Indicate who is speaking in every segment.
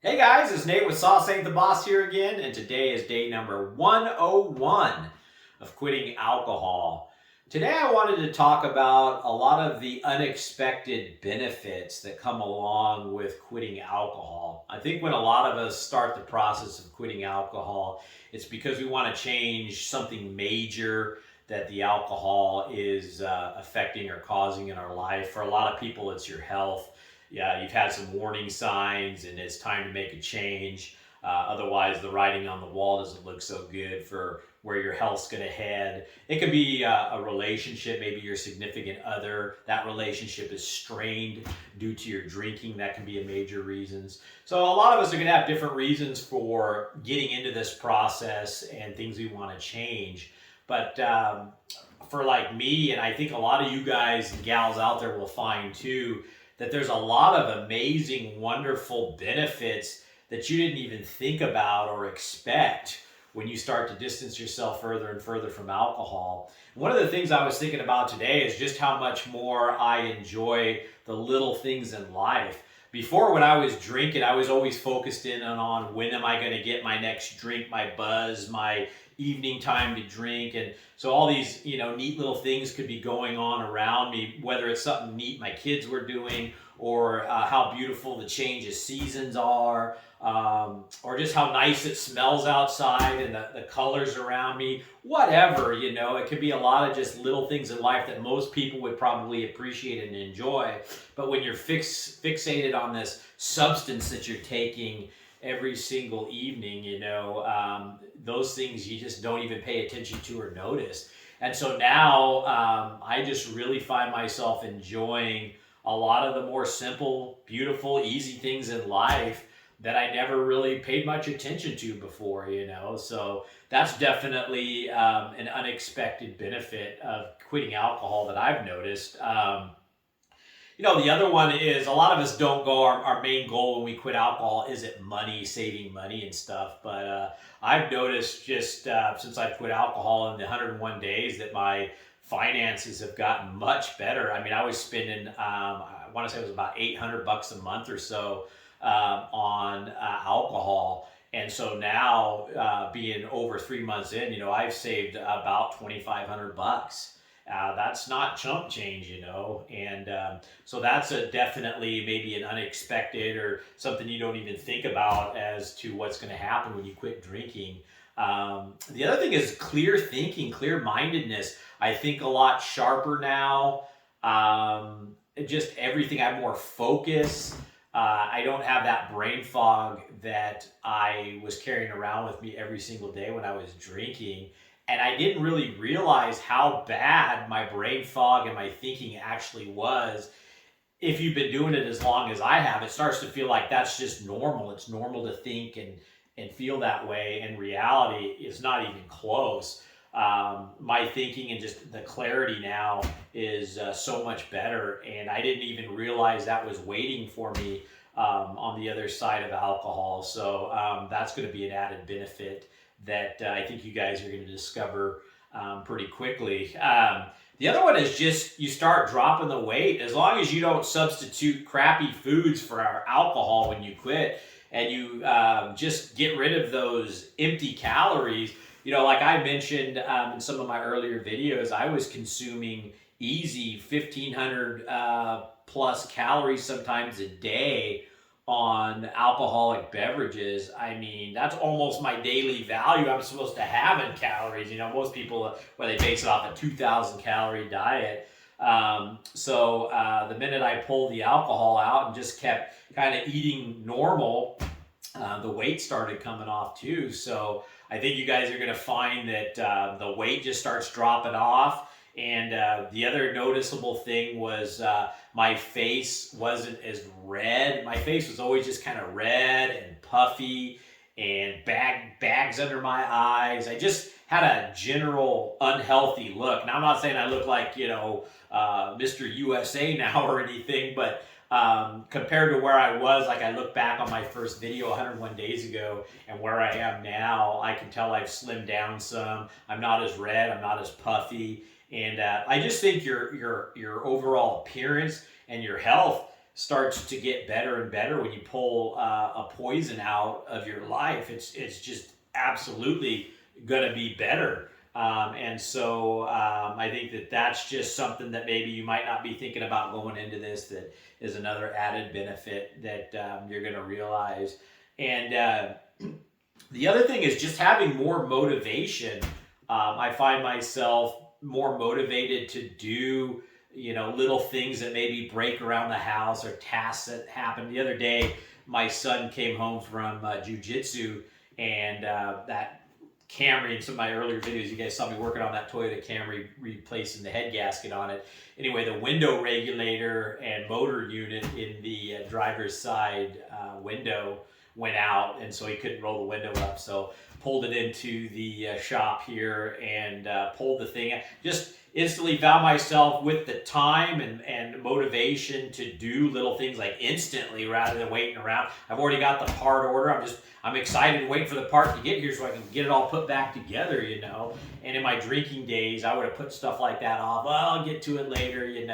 Speaker 1: Hey guys, it's Nate with Sauce Ain't the Boss here again, and today is day number 101 of quitting alcohol. Today I wanted to talk about a lot of the unexpected benefits that come along with quitting alcohol. I think when a lot of us start the process of quitting alcohol, it's because we want to change something major that the alcohol is affecting or causing in our life. For a lot of people, it's your health. Yeah, you've had some warning signs and it's time to make a change. Otherwise, the writing on the wall doesn't look so good for where your health's going to head. It could be a relationship, maybe your significant other. That relationship is strained due to your drinking. That can be a major reasons. So a lot of us are going to have different reasons for getting into this process and things we want to change. But for like me, and I think a lot of you guys and gals out there will find too, that there's a lot of amazing, wonderful benefits that you didn't even think about or expect when you start to distance yourself further and further from alcohol. One of the things I was thinking about today is just how much more I enjoy the little things in life. Before, when I was drinking, I was always focused in on when am I going to get my next drink, my buzz, my evening time to drink. And so all these, neat little things could be going on around me, whether it's something neat my kids were doing or how beautiful the change of seasons are, or just how nice it smells outside and the colors around me, whatever, it could be a lot of just little things in life that most people would probably appreciate and enjoy. But when you're fixated on this substance that you're taking every single evening, those things you just don't even pay attention to or notice. And so now I just really find myself enjoying a lot of the more simple, beautiful, easy things in life that I never really paid much attention to before. So that's definitely an unexpected benefit of quitting alcohol that I've noticed. The other one is a lot of us don't go, our main goal when we quit alcohol isn't money, saving money and stuff. But I've noticed just since I've quit alcohol in the 101 days that my finances have gotten much better. I mean, I was spending, I want to say it was about $800 a month or so on alcohol. And so now, being over 3 months in, I've saved about $2,500. That's not chump change. And so that's definitely maybe an unexpected or something you don't even think about as to what's going to happen when you quit drinking. The other thing is clear thinking, clear mindedness. I think a lot sharper now. Just everything, I have more focus. I don't have that brain fog that I was carrying around with me every single day when I was drinking. And I didn't really realize how bad my brain fog and my thinking actually was. If you've been doing it as long as I have, it starts to feel like that's just normal. It's normal to think and feel that way. And reality is not even close. My thinking and just the clarity now is so much better. And I didn't even realize that was waiting for me on the other side of alcohol. So that's going to be an added benefit that I think you guys are going to discover pretty quickly. The other one is just you start dropping the weight. As long as you don't substitute crappy foods for our alcohol when you quit, and you just get rid of those empty calories. Like I mentioned in some of my earlier videos, I was consuming easy 1,500 plus calories sometimes a day on alcoholic beverages. I mean, that's almost my daily value I'm supposed to have in calories. Most people, they base it off a 2,000 calorie diet. So the minute I pulled the alcohol out and just kept kind of eating normal, the weight started coming off too. So I think you guys are going to find that the weight just starts dropping off. And the other noticeable thing was my face wasn't as red. My face was always just kind of red and puffy and bags under my eyes. I just had a general unhealthy look. Now, I'm not saying I look like, Mr. USA now or anything, but compared to where I was, like I look back on my first video 101 days ago and where I am now, I can tell I've slimmed down some. I'm not as red. I'm not as puffy. And I just think your overall appearance and your health starts to get better and better when you pull a poison out of your life. It's just absolutely going to be better. I think that that's just something that maybe you might not be thinking about going into this. That is another added benefit that you're going to realize. And the other thing is just having more motivation. I find myself more motivated to do, little things that maybe break around the house or tasks that happen. The other day, my son came home from jujitsu, and that Camry, in some of my earlier videos, you guys saw me working on that Toyota Camry, replacing the head gasket on it. Anyway, the window regulator and motor unit in the driver's side window went out, and so he couldn't roll the window up. So pulled it into the shop here and pulled the thing. Just instantly found myself with the time and motivation to do little things like instantly rather than waiting around. I've already got the part order. I'm excited waiting for the part to get here so I can get it all put back together, And in my drinking days, I would have put stuff like that off. Well, I'll get to it later, and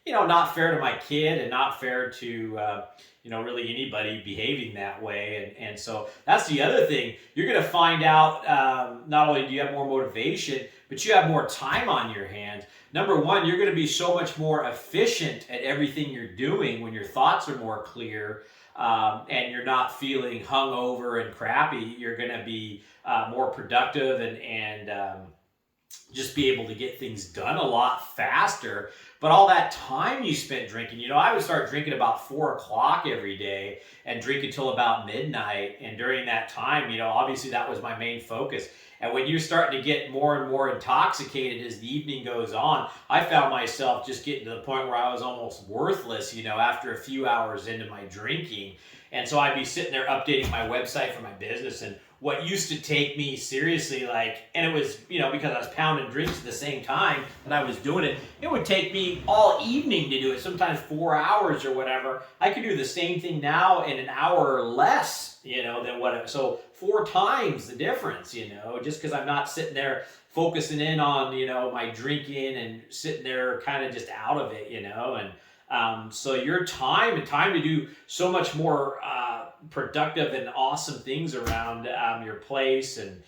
Speaker 1: not fair to my kid and not fair to really anybody behaving that way. And so that's the other thing. You're going to find out not only do you have more motivation, but you have more time on your hands. Number one, you're going to be so much more efficient at everything you're doing when your thoughts are more clear, and you're not feeling hungover and crappy. You're going to be more productive and just be able to get things done a lot faster. But all that time you spent drinking, I would start drinking about 4 o'clock every day and drink until about midnight. And during that time, obviously that was my main focus. And when you're starting to get more and more intoxicated as the evening goes on, I found myself just getting to the point where I was almost worthless, after a few hours into my drinking. And so I'd be sitting there updating my website for my business, and what used to take me seriously, and it was, because I was pounding drinks at the same time that I was doing it, it would take me all evening to do it, sometimes 4 hours or whatever. I could do the same thing now in an hour or less, than what, so 4 times the difference, just because I'm not sitting there focusing in on, my drinking and sitting there kind of just out of it, and so your time to do so much more productive and awesome things around your place, and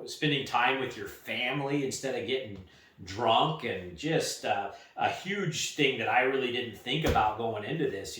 Speaker 1: spending time with your family instead of getting drunk, and just a huge thing that I really didn't think about going into this.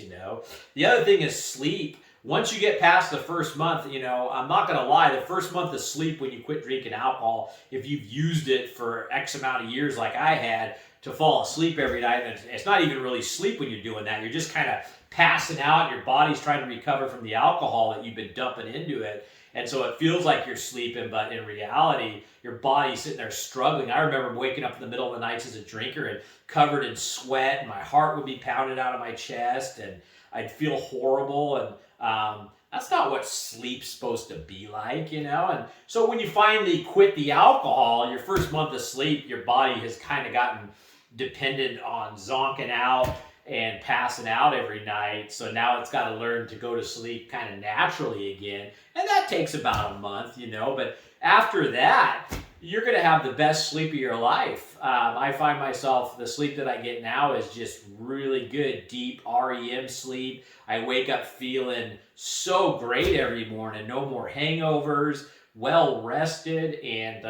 Speaker 1: The other thing is sleep. Once you get past the first month, I'm not going to lie, the first month of sleep when you quit drinking alcohol, if you've used it for X amount of years like I had, to fall asleep every night, and it's not even really sleep when you're doing that. You're just kind of passing out. Your body's trying to recover from the alcohol that you've been dumping into it. And so it feels like you're sleeping, but in reality, your body's sitting there struggling. I remember waking up in the middle of the nights as a drinker and covered in sweat, and my heart would be pounded out of my chest, and I'd feel horrible. And that's not what sleep's supposed to be like, And so when you finally quit the alcohol, your first month of sleep, your body has kind of gotten dependent on zonking out and passing out every night. So now it's got to learn to go to sleep kind of naturally again. And that takes about a month, But after that, you're going to have the best sleep of your life. I find myself, the sleep that I get now is just really good, deep REM sleep. I wake up feeling so great every morning. No more hangovers, well rested. And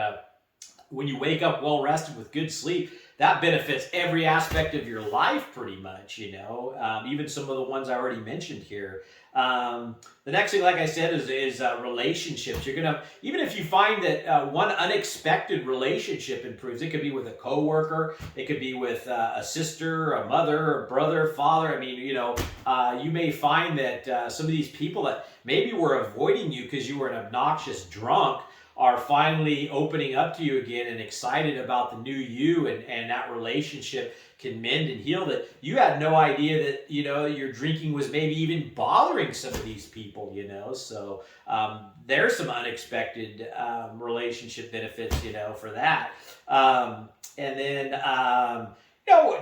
Speaker 1: when you wake up well rested with good sleep, that benefits every aspect of your life pretty much, even some of the ones I already mentioned here. The next thing, like I said, is relationships. You're going to, even if you find that one unexpected relationship improves, it could be with a coworker, it could be with a sister, a mother, a brother, father. I mean, you may find that some of these people that maybe were avoiding you because you were an obnoxious drunk are finally opening up to you again and excited about the new you, and that relationship can mend and heal. That you had no idea that your drinking was maybe even bothering some of these people. So there's some unexpected relationship benefits for that. And then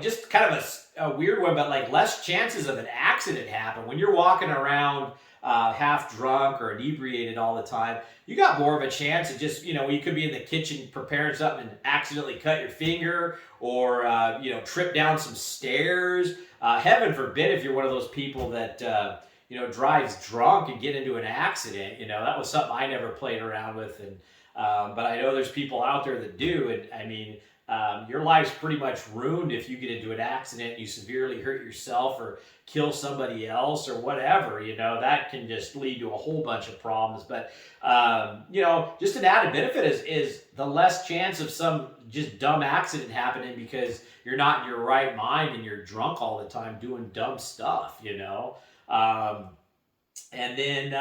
Speaker 1: just kind of a weird one, but like less chances of an accident happen when you're walking around half drunk or inebriated all the time. You got more of a chance of just, you could be in the kitchen preparing something and accidentally cut your finger, or, trip down some stairs. Heaven forbid if you're one of those people that drives drunk and get into an accident. That was something I never played around with, and but I know there's people out there that do, and I mean, your life's pretty much ruined if you get into an accident, you severely hurt yourself or kill somebody else or whatever. That can just lead to a whole bunch of problems. But just an added benefit is the less chance of some just dumb accident happening because you're not in your right mind and you're drunk all the time doing dumb stuff. And then,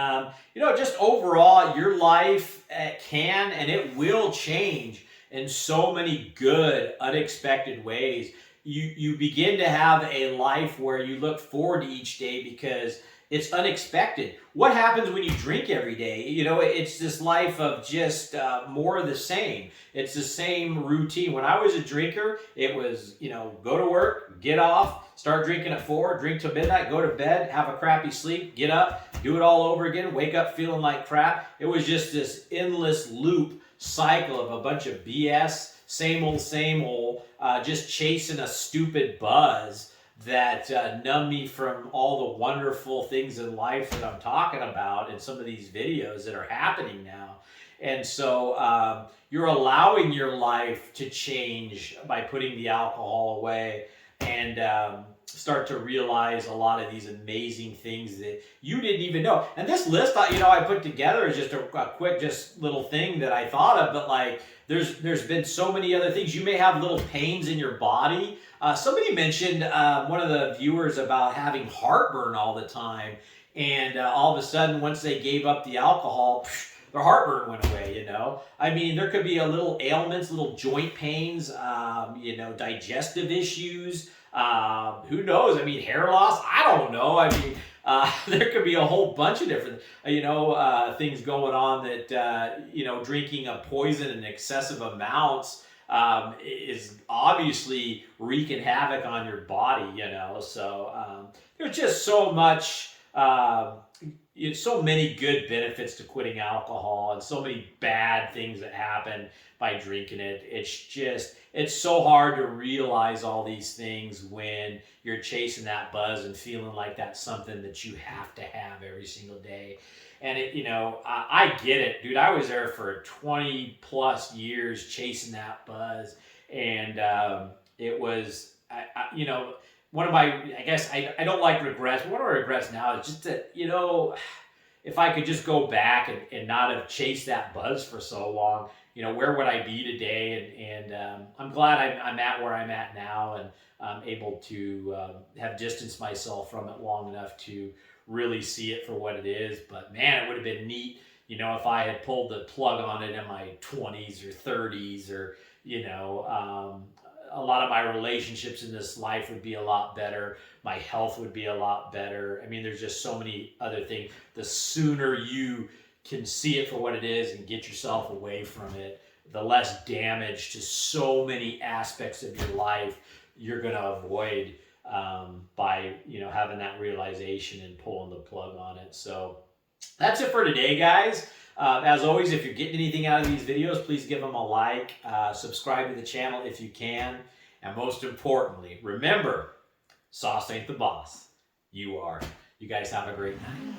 Speaker 1: just overall, your life can and it will change in so many good, unexpected ways. You begin to have a life where you look forward to each day because it's unexpected. What happens when you drink every day? It's this life of just more of the same. It's the same routine. When I was a drinker, it was, go to work, get off, start drinking at 4, drink till midnight, go to bed, have a crappy sleep, get up, do it all over again, wake up feeling like crap. It was just this endless loop cycle of a bunch of BS, same old, just chasing a stupid buzz that numb me from all the wonderful things in life that I'm talking about in some of these videos that are happening now. And so you're allowing your life to change by putting the alcohol away and start to realize a lot of these amazing things that you didn't even know. And this list, I put together is just a quick, just little thing that I thought of, but like there's been so many other things. You may have little pains in your body. Somebody mentioned, one of the viewers, about having heartburn all the time. And all of a sudden, once they gave up the alcohol, their heartburn went away, I mean, there could be a little ailments, little joint pains, digestive issues. Who knows? I mean, hair loss? I don't know. I mean, there could be a whole bunch of different, things going on that, drinking a poison in excessive amounts is obviously wreaking havoc on your body, So there's just so much, so many good benefits to quitting alcohol and so many bad things that happen by drinking it. It's so hard to realize all these things when you're chasing that buzz and feeling like that's something that you have to have every single day. And I get it, dude. I was there for 20 plus years chasing that buzz. And it was, one of my, I guess, I don't like regrets, but one of my regrets now is just that, if I could just go back and not have chased that buzz for so long, where would I be today? And I'm glad I'm at where I'm at now, and I'm able to have distanced myself from it long enough to really see it for what it is. But man, it would have been neat, if I had pulled the plug on it in my 20s or 30s, or, a lot of my relationships in this life would be a lot better. My health would be a lot better. I mean, there's just so many other things. The sooner you can see it for what it is and get yourself away from it, the less damage to so many aspects of your life you're going to avoid by having that realization and pulling the plug on it. So that's it for today, guys. As always, if you're getting anything out of these videos, please give them a like, subscribe to the channel if you can, and most importantly, remember, sauce ain't the boss. You are. You guys have a great night.